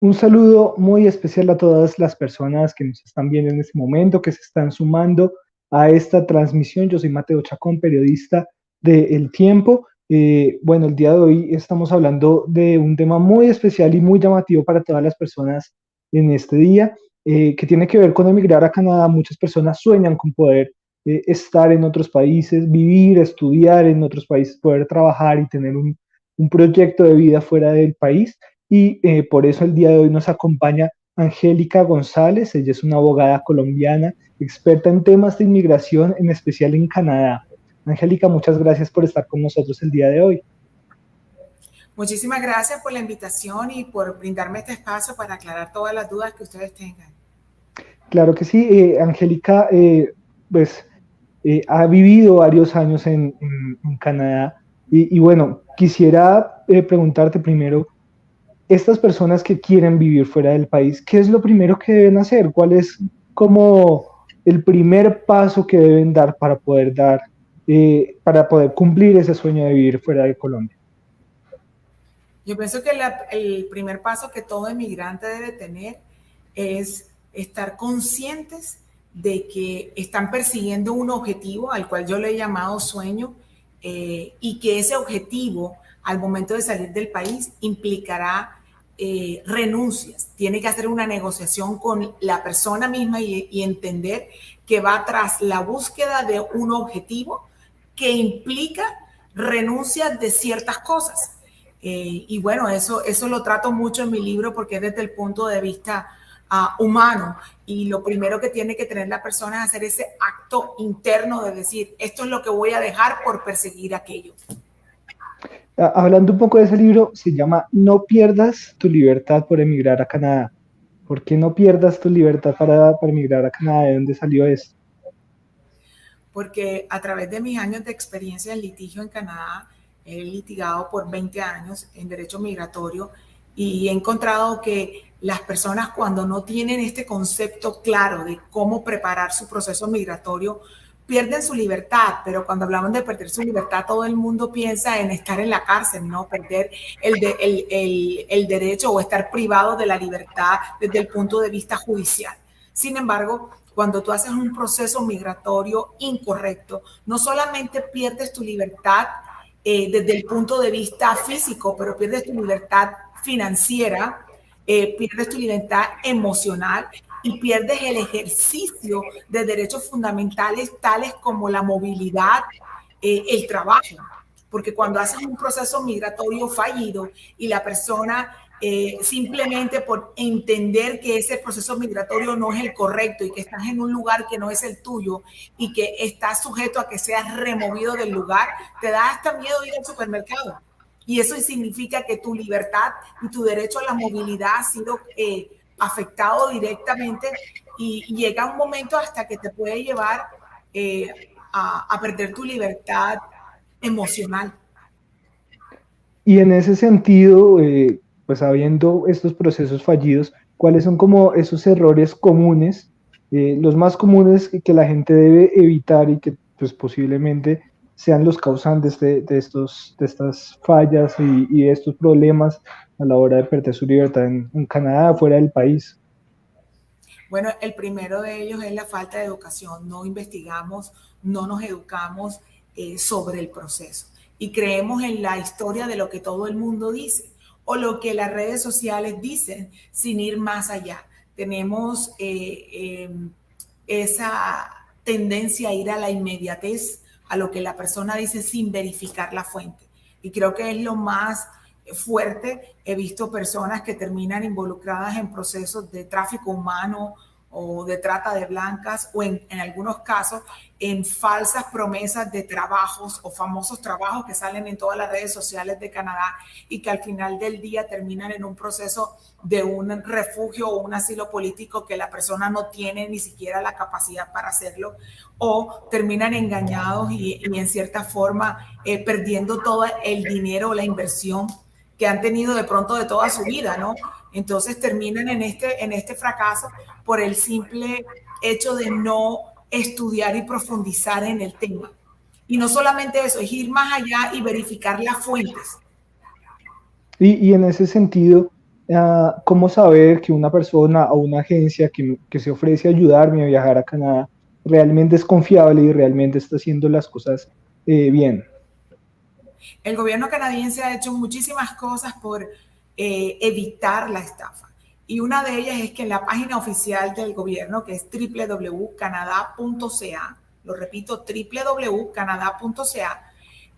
Un saludo muy especial a todas las personas que nos están viendo en este momento, que se están sumando a esta transmisión. Yo soy Mateo Chacón, periodista de El Tiempo. Bueno, el día de hoy estamos hablando de un tema muy especial y muy llamativo para todas las personas en este día, que tiene que ver con emigrar a Canadá. Muchas personas sueñan con poder estar en otros países, vivir, estudiar en otros países, poder trabajar y tener un proyecto de vida fuera del país y por eso el día de hoy nos acompaña Angélica González. Ella es una abogada colombiana, experta en temas de inmigración, en especial en Canadá. Angélica, muchas gracias por estar con nosotros el día de hoy. Muchísimas gracias por la invitación y por brindarme este espacio para aclarar todas las dudas que ustedes tengan. Claro que sí, Angélica, pues ha vivido varios años en Canadá y bueno, quisiera preguntarte primero, estas personas que quieren vivir fuera del país, ¿qué es lo primero que deben hacer? ¿Cuál es como el primer paso que deben dar para poder cumplir ese sueño de vivir fuera de Colombia? Yo pienso que el primer paso que todo emigrante debe tener es estar conscientes de que están persiguiendo un objetivo al cual yo le he llamado sueño, y que ese objetivo al momento de salir del país implicará renuncias. Tiene que hacer una negociación con la persona misma y entender que va tras la búsqueda de un objetivo que implica renuncias de ciertas cosas. Y bueno, eso lo trato mucho en mi libro porque es desde el punto de vista humano, y lo primero que tiene que tener la persona es hacer ese acto interno de decir, esto es lo que voy a dejar por perseguir aquello. Hablando un poco de ese libro, se llama No pierdas tu libertad por emigrar a Canadá. ¿Por qué no pierdas tu libertad para emigrar a Canadá? ¿De dónde salió esto? Porque a través de mis años de experiencia en litigio en Canadá, he litigado por 20 años en derecho migratorio y he encontrado que las personas, cuando no tienen este concepto claro de cómo preparar su proceso migratorio, pierden su libertad. Pero cuando hablamos de perder su libertad, todo el mundo piensa en estar en la cárcel, no perder el derecho o estar privado de la libertad desde el punto de vista judicial. Sin embargo, cuando tú haces un proceso migratorio incorrecto, no solamente pierdes tu libertad desde el punto de vista físico, pero pierdes tu libertad financiera, pierdes tu libertad emocional y pierdes el ejercicio de derechos fundamentales tales como la movilidad, el trabajo. Porque cuando haces un proceso migratorio fallido y la persona simplemente por entender que ese proceso migratorio no es el correcto y que estás en un lugar que no es el tuyo y que estás sujeto a que seas removido del lugar, te da hasta miedo ir al supermercado. Y eso significa que tu libertad y tu derecho a la movilidad ha sido afectado directamente, y llega un momento hasta que te puede llevar a perder tu libertad emocional. Y en ese sentido, pues habiendo estos procesos fallidos, ¿cuáles son como esos errores comunes, los más comunes que la gente debe evitar y que pues posiblemente sean los causantes de estas fallas y de estos problemas a la hora de perder su libertad en Canadá, fuera del país? Bueno, el primero de ellos es la falta de educación. No investigamos, no nos educamos sobre el proceso. Y creemos en la historia de lo que todo el mundo dice o lo que las redes sociales dicen sin ir más allá. Tenemos esa tendencia a ir a la inmediatez, a lo que la persona dice sin verificar la fuente. Y creo que es lo más fuerte. He visto personas que terminan involucradas en procesos de tráfico humano o de trata de blancas, o en algunos casos en falsas promesas de trabajos o famosos trabajos que salen en todas las redes sociales de Canadá y que al final del día terminan en un proceso de un refugio o un asilo político que la persona no tiene ni siquiera la capacidad para hacerlo, o terminan engañados y en cierta forma perdiendo todo el dinero o la inversión que han tenido de pronto de toda su vida, ¿no? Entonces terminan en este fracaso por el simple hecho de no estudiar y profundizar en el tema. Y no solamente eso, es ir más allá y verificar las fuentes. Y en ese sentido, ¿Cómo saber que una persona o una agencia que se ofrece a ayudarme a viajar a Canadá realmente es confiable y realmente está haciendo las cosas bien? El gobierno canadiense ha hecho muchísimas cosas por evitar la estafa. Y una de ellas es que en la página oficial del gobierno, que es www.canada.ca, lo repito, www.canada.ca,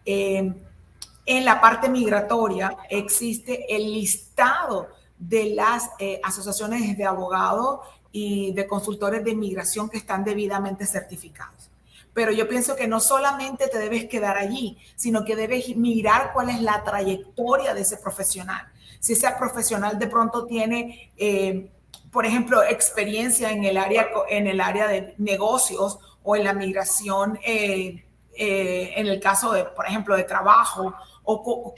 en la parte migratoria existe el listado de las asociaciones de abogados y de consultores de inmigración que están debidamente certificados. Pero yo pienso que no solamente te debes quedar allí, sino que debes mirar cuál es la trayectoria de ese profesional. Si ese profesional de pronto tiene, por ejemplo, experiencia en el área de negocios o en la migración, en el caso de, por ejemplo, de trabajo, o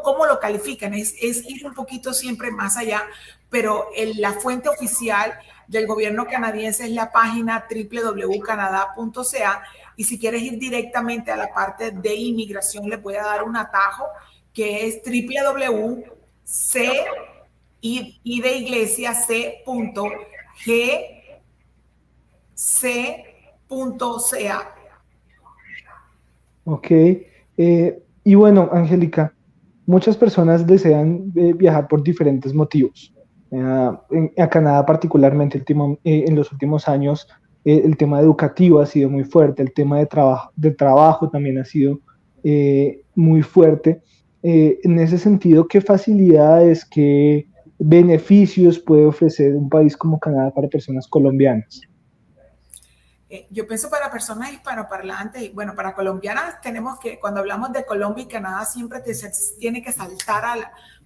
cómo lo califican. Es ir un poquito siempre más allá, pero la fuente oficial del gobierno canadiense es la página www.canada.ca, y si quieres ir directamente a la parte de inmigración, le voy a dar un atajo que es www.c y de iglesia c.gc.ca. Ok. Y bueno, Angélica, muchas personas desean viajar por diferentes motivos. A Canadá particularmente en los últimos años el tema educativo ha sido muy fuerte, el tema de trabajo también ha sido muy fuerte. En ese sentido, ¿qué facilidades, qué beneficios puede ofrecer un país como Canadá para personas colombianas? Yo pienso para personas hispanoparlantes, y bueno, para colombianas tenemos que, cuando hablamos de Colombia y Canadá, siempre tiene que saltar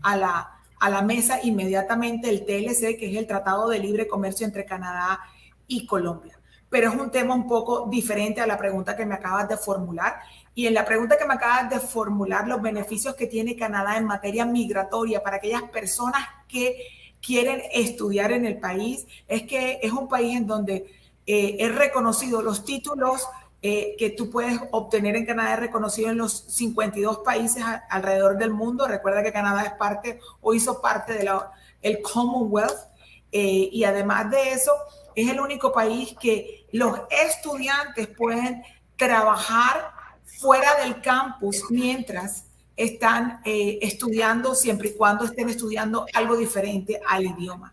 a la mesa inmediatamente el TLC, que es el Tratado de Libre Comercio entre Canadá y Colombia. Pero es un tema un poco diferente a la pregunta que me acabas de formular. Y en la pregunta que me acabas de formular, los beneficios que tiene Canadá en materia migratoria para aquellas personas que quieren estudiar en el país, es que es un país en donde es reconocido, los títulos que tú puedes obtener en Canadá es reconocido en los 52 países alrededor del mundo. Recuerda que Canadá es parte o hizo parte del Commonwealth, y además de eso es el único país que los estudiantes pueden trabajar fuera del campus mientras están estudiando, siempre y cuando estén estudiando algo diferente al idioma.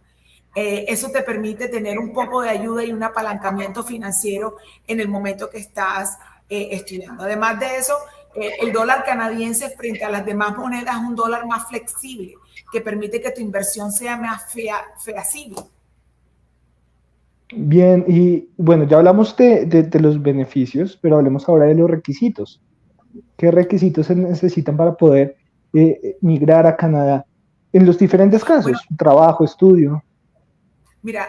Eso te permite tener un poco de ayuda y un apalancamiento financiero en el momento que estás estudiando. Además de eso, el dólar canadiense frente a las demás monedas es un dólar más flexible, que permite que tu inversión sea más feasible. Bien, y bueno, ya hablamos de los beneficios, pero hablemos ahora de los requisitos. ¿Qué requisitos se necesitan para poder migrar a Canadá en los diferentes Bueno, casos? Trabajo, estudio. mira,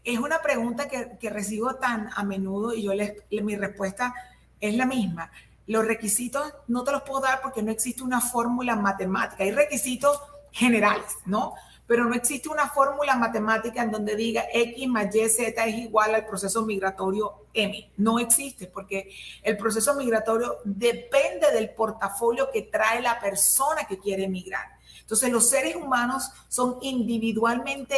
es una pregunta que recibo tan a menudo, y mi respuesta es la misma. Los requisitos no te los puedo dar porque no existe una fórmula matemática. Hay requisitos generales, ¿no? Pero no existe una fórmula matemática en donde diga X más Y, Z es igual al proceso migratorio M. No existe, porque el proceso migratorio depende del portafolio que trae la persona que quiere emigrar. Entonces, los seres humanos son individualmente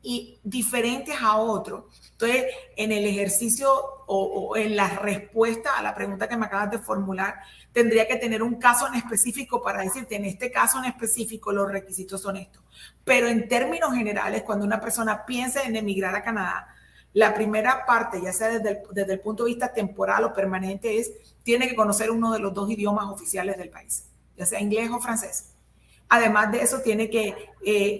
y diferentes a otros. Entonces, en el ejercicio o en la respuesta a la pregunta que me acabas de formular, tendría que tener un caso en específico para decirte, en este caso en específico, los requisitos son estos. Pero en términos generales, cuando una persona piensa en emigrar a Canadá, la primera parte, ya sea desde el punto de vista temporal o permanente, tiene que conocer uno de los dos idiomas oficiales del país, ya sea inglés o francés. Además de eso, tiene que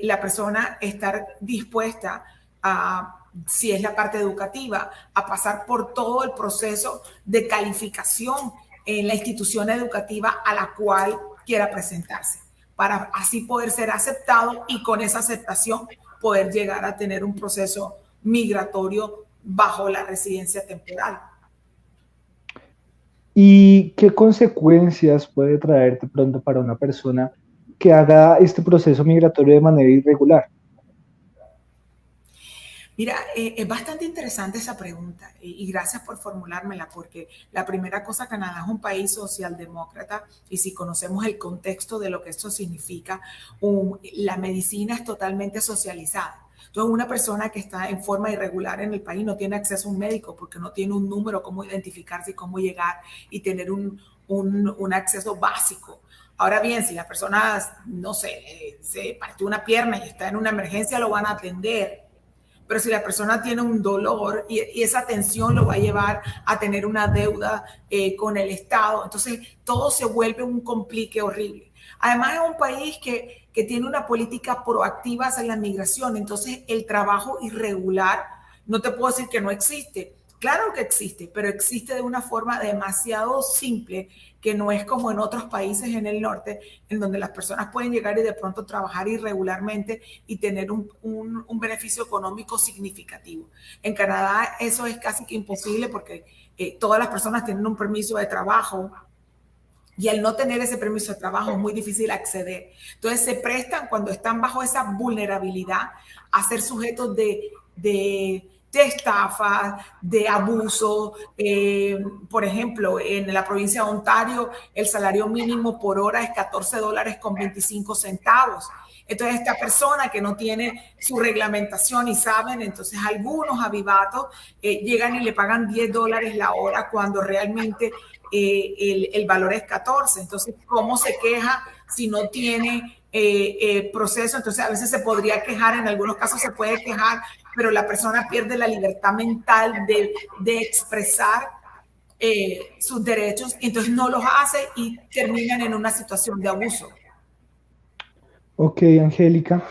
la persona estar dispuesta a, si es la parte educativa, a pasar por todo el proceso de calificación en la institución educativa a la cual quiera presentarse, para así poder ser aceptado y con esa aceptación poder llegar a tener un proceso migratorio bajo la residencia temporal. ¿Y qué consecuencias puede traer de pronto para una persona que haga este proceso migratorio de manera irregular? Mira, es bastante interesante esa pregunta y gracias por formulármela porque la primera cosa, Canadá es un país socialdemócrata y si conocemos el contexto de lo que esto significa, la medicina es totalmente socializada. Entonces, una persona que está en forma irregular en el país no tiene acceso a un médico porque no tiene un número, cómo identificarse y cómo llegar y tener un acceso básico. Ahora bien, si la persona, no sé, se partió una pierna y está en una emergencia, lo van a atender, pero si la persona tiene un dolor y esa tensión lo va a llevar a tener una deuda con el Estado, entonces todo se vuelve un complique horrible. Además es un país que tiene una política proactiva hacia la migración, entonces el trabajo irregular, no te puedo decir que no existe, claro que existe, pero existe de una forma demasiado simple que no es como en otros países en el norte, en donde las personas pueden llegar y de pronto trabajar irregularmente y tener un beneficio económico significativo. En Canadá eso es casi que imposible porque todas las personas tienen un permiso de trabajo y al no tener ese permiso de trabajo es muy difícil acceder. Entonces se prestan cuando están bajo esa vulnerabilidad a ser sujetos de estafa, de abuso. Por ejemplo, en la provincia de Ontario, el salario mínimo por hora es $14.25. Entonces, esta persona que no tiene su reglamentación y saben, entonces algunos avivatos llegan y le pagan $10 la hora cuando realmente el valor es 14. Entonces, ¿cómo se queja si no tiene proceso? Entonces, a veces se podría quejar, en algunos casos se puede quejar, pero la persona pierde la libertad mental de expresar sus derechos, entonces no los hace y terminan en una situación de abuso. Ok, Angélica.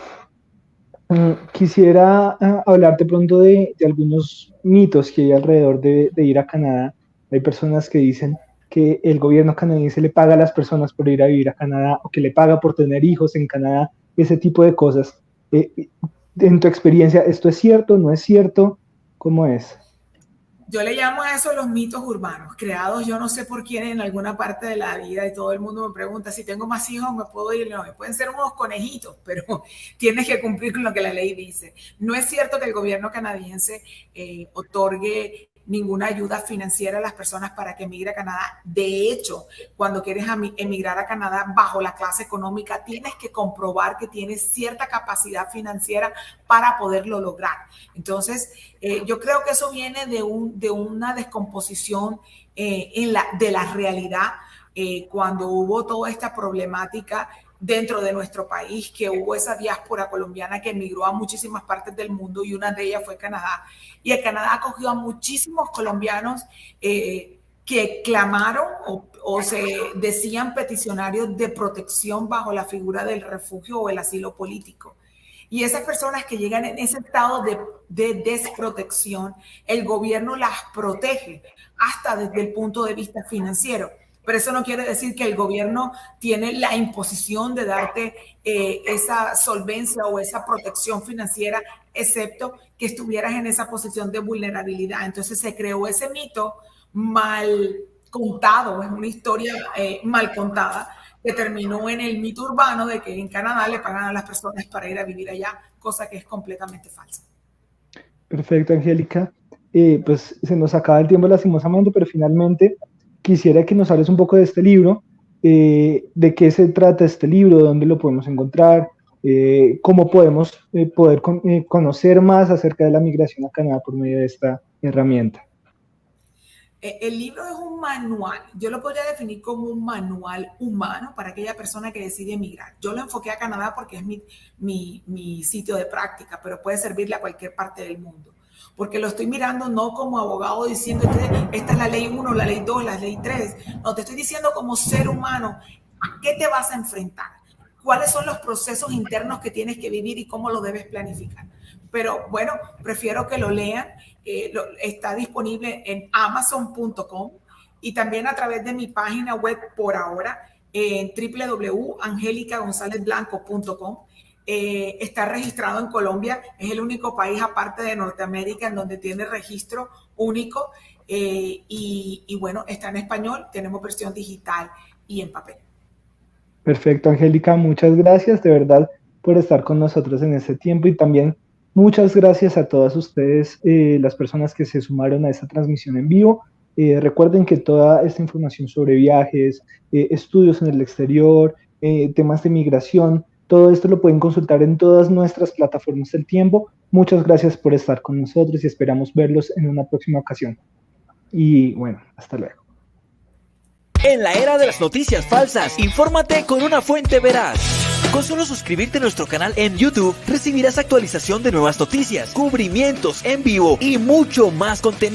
Quisiera hablarte pronto de algunos mitos que hay alrededor de ir a Canadá. Hay personas que dicen que el gobierno canadiense le paga a las personas por ir a vivir a Canadá o que le paga por tener hijos en Canadá, ese tipo de cosas. En tu experiencia, ¿esto es cierto? ¿No es cierto? ¿Cómo es? Yo le llamo a eso los mitos urbanos, creados yo no sé por quién en alguna parte de la vida y todo el mundo me pregunta si tengo más hijos me puedo ir. No, pueden ser unos conejitos, pero tienes que cumplir con lo que la ley dice. No es cierto que el gobierno canadiense otorgue ninguna ayuda financiera a las personas para que emigre a Canadá. De hecho, cuando quieres emigrar a Canadá bajo la clase económica, tienes que comprobar que tienes cierta capacidad financiera para poderlo lograr. Entonces, yo creo que eso viene de una descomposición de la realidad cuando hubo toda esta problemática dentro de nuestro país, que hubo esa diáspora colombiana que emigró a muchísimas partes del mundo y una de ellas fue Canadá. Y el Canadá acogió a muchísimos colombianos que clamaron o se decían peticionarios de protección bajo la figura del refugio o el asilo político. Y esas personas que llegan en ese estado de desprotección, el gobierno las protege hasta desde el punto de vista financiero. Pero eso no quiere decir que el gobierno tiene la imposición de darte esa solvencia o esa protección financiera, excepto que estuvieras en esa posición de vulnerabilidad. Entonces se creó ese mito mal contado, es una historia mal contada, que terminó en el mito urbano de que en Canadá le pagan a las personas para ir a vivir allá, cosa que es completamente falsa. Perfecto, Angélica. Pues se nos acaba el tiempo lastimosamente, pero finalmente quisiera que nos hables un poco de este libro, de qué se trata este libro, dónde lo podemos encontrar, cómo podemos conocer más acerca de la migración a Canadá por medio de esta herramienta. El libro es un manual, yo lo podría definir como un manual humano para aquella persona que decide emigrar. Yo lo enfoqué a Canadá porque es mi sitio de práctica, pero puede servirle a cualquier parte del mundo. Porque lo estoy mirando no como abogado diciendo esta es la ley 1, la ley 2, la ley 3. No, te estoy diciendo como ser humano, ¿a qué te vas a enfrentar? ¿Cuáles son los procesos internos que tienes que vivir y cómo lo debes planificar? Pero bueno, prefiero que lo lean. Está disponible en amazon.com y también a través de mi página web por ahora en www.angelicagonzalezblanco.com. Está registrado en Colombia, es el único país aparte de Norteamérica en donde tiene registro único y bueno, está en español, tenemos versión digital y en papel. Perfecto, Angélica, muchas gracias de verdad por estar con nosotros en este tiempo y también Muchas gracias a todas ustedes, las personas que se sumaron a esta transmisión en vivo. Recuerden que toda esta información sobre viajes, estudios en el exterior, temas de migración, todo esto lo pueden consultar en todas nuestras plataformas del tiempo. Muchas gracias por estar con nosotros y esperamos verlos en una próxima ocasión. Y bueno, hasta luego. En la era de las noticias falsas, infórmate con una fuente veraz. Con solo suscribirte a nuestro canal en YouTube, recibirás actualización de nuevas noticias, cubrimientos en vivo y mucho más contenido.